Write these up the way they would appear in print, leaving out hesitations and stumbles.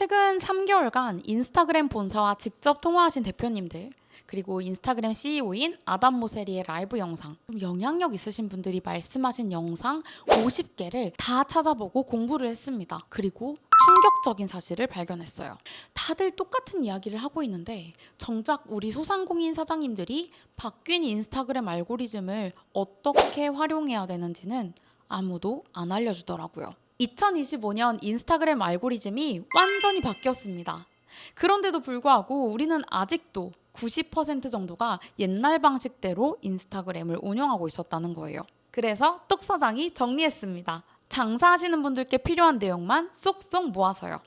최근 3개월간 인스타그램 본사와 직접 통화하신 대표님들, 그리고 인스타그램 CEO인 아담 모세리의 라이브 영상, 좀 영향력 있으신 분들이 말씀하신 영상 50개를 다 찾아보고 공부를 했습니다. 그리고 충격적인 사실을 발견했어요. 다들 똑같은 이야기를 하고 있는데 정작 우리 소상공인 사장님들이 바뀐 인스타그램 알고리즘을 어떻게 활용해야 되는지는 아무도 안 알려주더라고요. 2025년 인스타그램 알고리즘이 완전히 바뀌었습니다. 그런데도 불구하고 우리는 아직도 90% 정도가 옛날 방식대로 인스타그램을 운영하고 있었다는 거예요. 그래서 똑 사장이 정리했습니다. 장사하시는 분들께 필요한 내용만 쏙쏙 모아서요.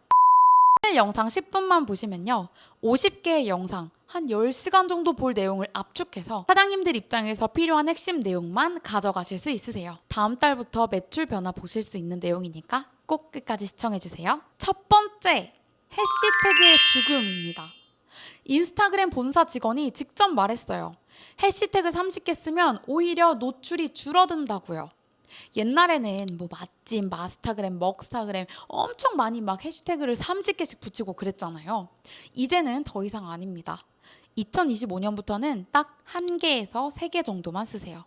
오늘 영상 10분만 보시면요, 50개의 영상 한 10시간 정도 볼 내용을 압축해서 사장님들 입장에서 필요한 핵심 내용만 가져가실 수 있으세요. 다음 달부터 매출 변화 보실 수 있는 내용이니까 꼭 끝까지 시청해주세요. 첫 번째, 해시태그의 죽음입니다. 인스타그램 본사 직원이 직접 말했어요. 해시태그 30개 쓰면 오히려 노출이 줄어든다고요. 옛날에는 뭐 맛집, 마스타그램, 먹스타그램 엄청 많이 막 해시태그를 30개씩 붙이고 그랬잖아요. 이제는 더 이상 아닙니다. 2025년부터는 딱 1개에서 3개 정도만 쓰세요.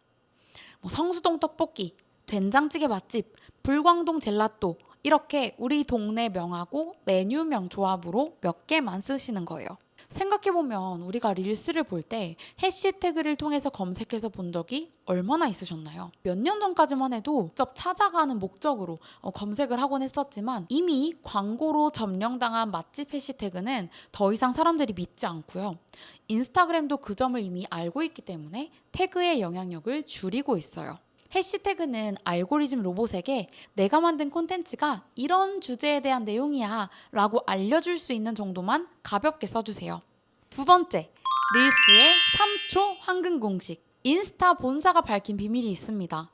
뭐 성수동 떡볶이, 된장찌개 맛집, 불광동 젤라또, 이렇게 우리 동네 명하고 메뉴명 조합으로 몇 개만 쓰시는 거예요. 생각해보면 우리가 릴스를 볼 때 해시태그를 통해서 검색해서 본 적이 얼마나 있으셨나요? 몇 년 전까지만 해도 직접 찾아가는 목적으로 검색을 하곤 했었지만 이미 광고로 점령당한 맛집 해시태그는 더 이상 사람들이 믿지 않고요. 인스타그램도 그 점을 이미 알고 있기 때문에 태그의 영향력을 줄이고 있어요. 해시태그는 알고리즘 로봇에게 내가 만든 콘텐츠가 이런 주제에 대한 내용이야 라고 알려줄 수 있는 정도만 가볍게 써주세요. 두 번째, 릴스의 3초 황금 공식. 인스타 본사가 밝힌 비밀이 있습니다.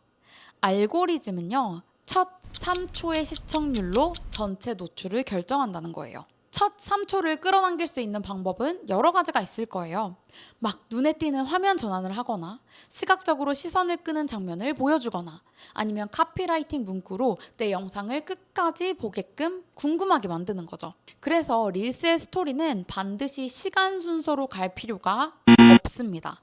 알고리즘은요, 첫 3초의 시청률로 전체 노출을 결정한다는 거예요. 첫 3초를 끌어당길 수 있는 방법은 여러 가지가 있을 거예요. 막 눈에 띄는 화면 전환을 하거나 시각적으로 시선을 끄는 장면을 보여주거나 아니면 카피라이팅 문구로 내 영상을 끝까지 보게끔 궁금하게 만드는 거죠. 그래서 릴스의 스토리는 반드시 시간 순서로 갈 필요가 없습니다.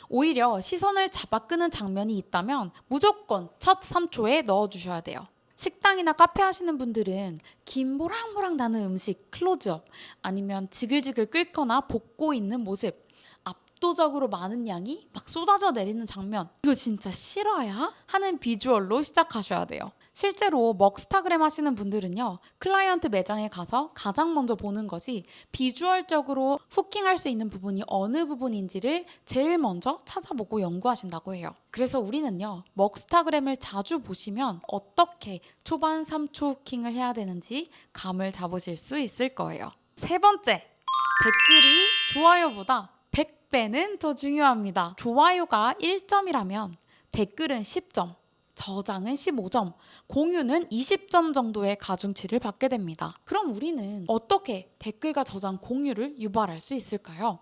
오히려 시선을 잡아 끄는 장면이 있다면 무조건 첫 3초에 넣어주셔야 돼요. 식당이나 카페 하시는 분들은 김 모락모락 나는 음식 클로즈업, 아니면 지글지글 끓거나 볶고 있는 모습, 압도적으로 많은 양이 막 쏟아져 내리는 장면, 이거 진짜 실화야? 하는 비주얼로 시작하셔야 돼요. 실제로 먹스타그램 하시는 분들은요, 클라이언트 매장에 가서 가장 먼저 보는 것이 비주얼적으로 후킹할 수 있는 부분이 어느 부분인지를 제일 먼저 찾아보고 연구하신다고 해요. 그래서 우리는요, 먹스타그램을 자주 보시면 어떻게 초반 3초 후킹을 해야 되는지 감을 잡으실 수 있을 거예요. 세 번째, 댓글이 좋아요보다 100배는 더 중요합니다. 좋아요가 1점이라면 댓글은 10점, 저장은 15점, 공유는 20점 정도의 가중치를 받게 됩니다. 그럼 우리는 어떻게 댓글과 저장, 공유를 유발할 수 있을까요?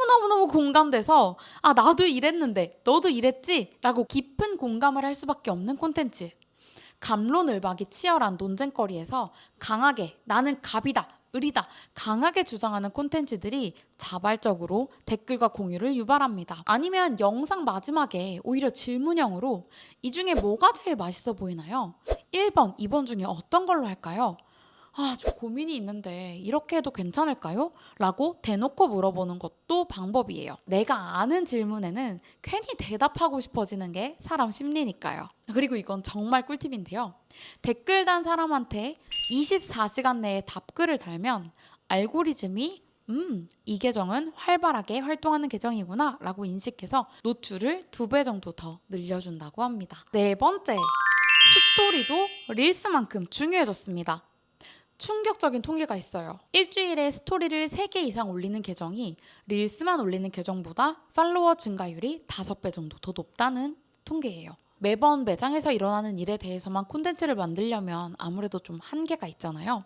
너무너무 공감돼서 나도 이랬는데 너도 이랬지? 라고 깊은 공감을 할 수밖에 없는 콘텐츠. 갑론을박이 치열한 논쟁거리에서 강하게 나는 갑이다, 을이다 강하게 주장하는 콘텐츠들이 자발적으로 댓글과 공유를 유발합니다. 아니면 영상 마지막에 오히려 질문형으로 이 중에 뭐가 제일 맛있어 보이나요? 1번, 2번 중에 어떤 걸로 할까요? 저 고민이 있는데 이렇게 해도 괜찮을까요? 라고 대놓고 물어보는 것도 방법이에요. 내가 아는 질문에는 괜히 대답하고 싶어지는 게 사람 심리니까요. 그리고 이건 정말 꿀팁인데요. 댓글 단 사람한테 24시간 내에 답글을 달면 알고리즘이 이 계정은 활발하게 활동하는 계정이구나 라고 인식해서 노출을 2배 정도 더 늘려준다고 합니다. 네 번째, 스토리도 릴스만큼 중요해졌습니다. 충격적인 통계가 있어요. 일주일에 스토리를 3개 이상 올리는 계정이 릴스만 올리는 계정보다 팔로워 증가율이 5배 정도 더 높다는 통계예요. 매번 매장에서 일어나는 일에 대해서만 콘텐츠를 만들려면 아무래도 좀 한계가 있잖아요.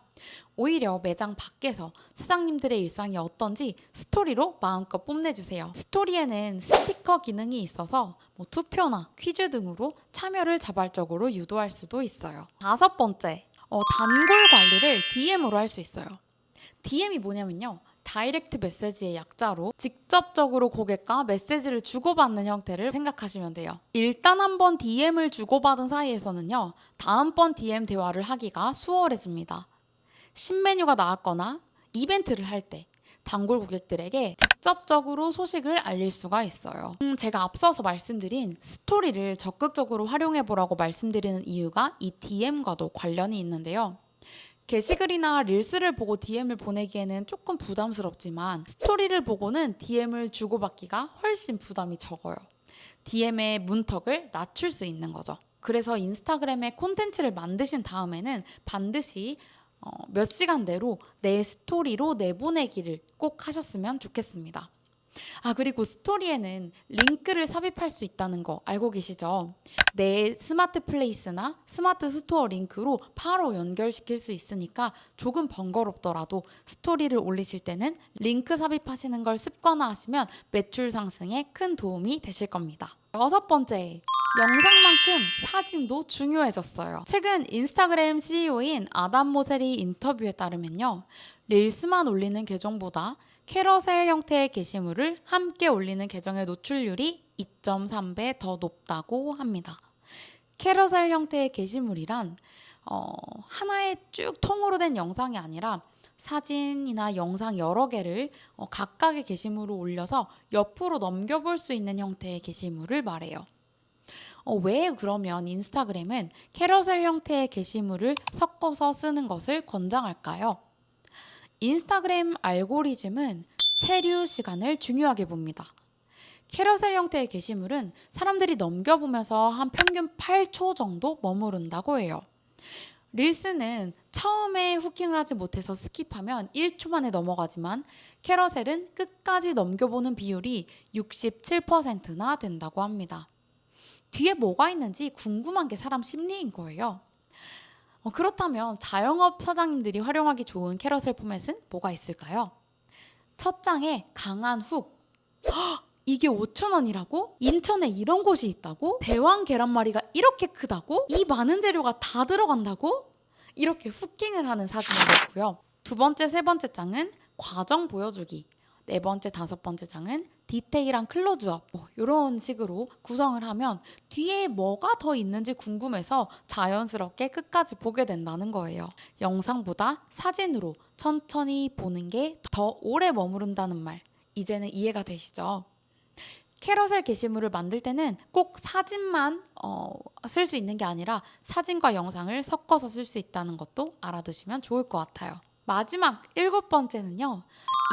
오히려 매장 밖에서 사장님들의 일상이 어떤지 스토리로 마음껏 뽐내주세요. 스토리에는 스티커 기능이 있어서 투표나 퀴즈 등으로 참여를 자발적으로 유도할 수도 있어요. 5번째, 단골 관리를 DM으로 할 수 있어요. DM이 뭐냐면요. 다이렉트 메시지의 약자로 직접적으로 고객과 메시지를 주고받는 형태를 생각하시면 돼요. 일단 한번 DM을 주고받은 사이에서는요. 다음번 DM 대화를 하기가 수월해집니다. 신메뉴가 나왔거나 이벤트를 할 때 단골 고객들에게 직접적으로 소식을 알릴 수가 있어요. 제가 앞서서 말씀드린 스토리를 적극적으로 활용해보라고 말씀드리는 이유가 이 DM과도 관련이 있는데요. 게시글이나 릴스를 보고 DM을 보내기에는 조금 부담스럽지만 스토리를 보고는 DM을 주고받기가 훨씬 부담이 적어요. DM의 문턱을 낮출 수 있는 거죠. 그래서 인스타그램에 콘텐츠를 만드신 다음에는 반드시 몇 시간 내로 내 스토리로 내보내기를 꼭 하셨으면 좋겠습니다. 그리고 스토리에는 링크를 삽입할 수 있다는 거 알고 계시죠? 내 스마트 플레이스나 스마트 스토어 링크로 바로 연결시킬 수 있으니까 조금 번거롭더라도 스토리를 올리실 때는 링크 sab입하시는 걸 습관화하시면 매출 상승에 큰 도움이 되실 겁니다. 6번째, 영상만큼 사진도 중요해졌어요. 최근 인스타그램 CEO인 아담 모세리 인터뷰에 따르면요. 릴스만 올리는 계정보다 캐러셀 형태의 게시물을 함께 올리는 계정의 노출률이 2.3배 더 높다고 합니다. 캐러셀 형태의 게시물이란 하나의 쭉 통으로 된 영상이 아니라 사진이나 영상 여러 개를 각각의 게시물로 올려서 옆으로 넘겨볼 수 있는 형태의 게시물을 말해요. 왜 그러면 인스타그램은 캐러셀 형태의 게시물을 섞어서 쓰는 것을 권장할까요? 인스타그램 알고리즘은 체류 시간을 중요하게 봅니다. 캐러셀 형태의 게시물은 사람들이 넘겨보면서 한 평균 8초 정도 머무른다고 해요. 릴스는 처음에 후킹을 하지 못해서 스킵하면 1초 만에 넘어가지만 캐러셀은 끝까지 넘겨보는 비율이 67%나 된다고 합니다. 뒤에 뭐가 있는지 궁금한 게 사람 심리인 거예요. 그렇다면 자영업 사장님들이 활용하기 좋은 캐러셀 포맷은 뭐가 있을까요? 첫 장에 강한 훅. 이게 5,000원이라고? 인천에 이런 곳이 있다고? 대왕 계란말이가 이렇게 크다고? 이 많은 재료가 다 들어간다고? 이렇게 후킹을 하는 사진을 넣고요. 두 번째, 세 번째 장은 과정 보여주기. 네 번째, 다섯 번째 장은 디테일한 클로즈업 이런 식으로 구성을 하면 뒤에 뭐가 더 있는지 궁금해서 자연스럽게 끝까지 보게 된다는 거예요. 영상보다 사진으로 천천히 보는 게 더 오래 머무른다는 말 이제는 이해가 되시죠? 캐러셀 게시물을 만들 때는 꼭 사진만 쓸 수 있는 게 아니라 사진과 영상을 섞어서 쓸 수 있다는 것도 알아두시면 좋을 것 같아요. 마지막 7번째는요.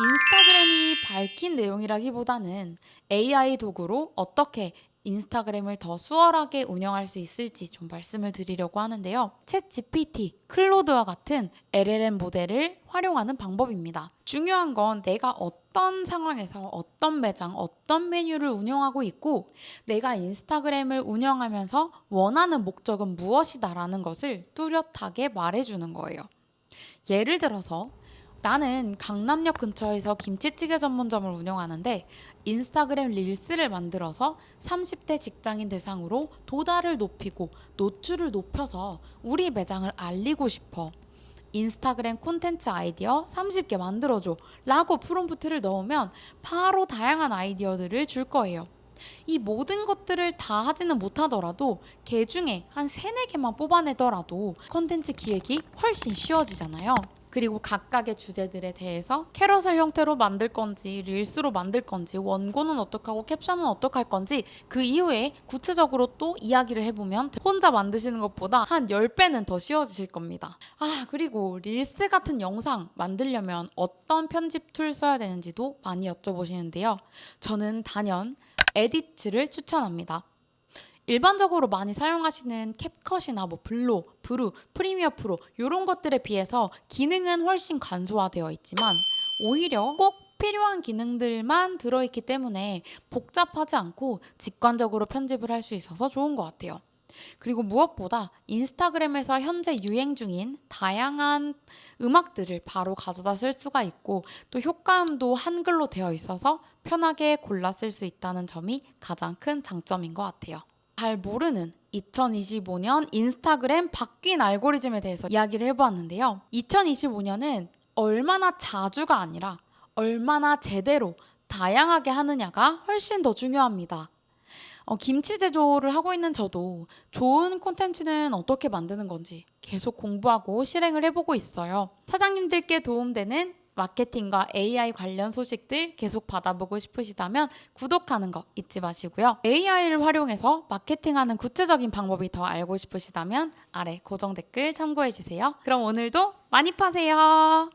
인스타그램이 밝힌 내용이라기보다는 AI 도구로 어떻게 인스타그램을 더 수월하게 운영할 수 있을지 좀 말씀을 드리려고 하는데요. 챗 GPT, 클로드와 같은 LLM 모델을 활용하는 방법입니다. 중요한 건 내가 어떤 상황에서 어떤 매장, 어떤 메뉴를 운영하고 있고 내가 인스타그램을 운영하면서 원하는 목적은 무엇이다라는 것을 뚜렷하게 말해주는 거예요. 예를 들어서 나는 강남역 근처에서 김치찌개 전문점을 운영하는데 인스타그램 릴스를 만들어서 30대 직장인 대상으로 도달을 높이고 노출을 높여서 우리 매장을 알리고 싶어. 인스타그램 콘텐츠 아이디어 30개 만들어줘 라고 프롬프트를 넣으면 바로 다양한 아이디어들을 줄 거예요. 이 모든 것들을 다 하지는 못하더라도 개 중에 한 3, 4개만 뽑아내더라도 콘텐츠 기획이 훨씬 쉬워지잖아요. 그리고 각각의 주제들에 대해서 캐러셀 형태로 만들 건지 릴스로 만들 건지 원고는 어떡하고 캡션은 어떡할 건지 그 이후에 구체적으로 또 이야기를 해보면 혼자 만드시는 것보다 한 10배는 더 쉬워지실 겁니다. 그리고 릴스 같은 영상 만들려면 어떤 편집 툴 써야 되는지도 많이 여쭤보시는데요. 저는 단연 에디츠를 추천합니다. 일반적으로 많이 사용하시는 캡컷이나 블로, 브루, 프리미어 프로 이런 것들에 비해서 기능은 훨씬 간소화되어 있지만 오히려 꼭 필요한 기능들만 들어있기 때문에 복잡하지 않고 직관적으로 편집을 할 수 있어서 좋은 것 같아요. 그리고 무엇보다 인스타그램에서 현재 유행 중인 다양한 음악들을 바로 가져다 쓸 수가 있고 또 효과음도 한글로 되어 있어서 편하게 골라 쓸 수 있다는 점이 가장 큰 장점인 것 같아요. 잘 모르는 2025년 인스타그램 바뀐 알고리즘에 대해서 이야기를 해보았는데요. 2025년은 얼마나 자주가 아니라 얼마나 제대로 다양하게 하느냐가 훨씬 더 중요합니다. 김치 제조를 하고 있는 저도 좋은 콘텐츠는 어떻게 만드는 건지 계속 공부하고 실행을 해보고 있어요. 사장님들께 도움되는 마케팅과 AI 관련 소식들 계속 받아보고 싶으시다면 구독하는 거 잊지 마시고요. AI를 활용해서 마케팅하는 구체적인 방법이 더 알고 싶으시다면 아래 고정 댓글 참고해주세요. 그럼 오늘도 많이 파세요.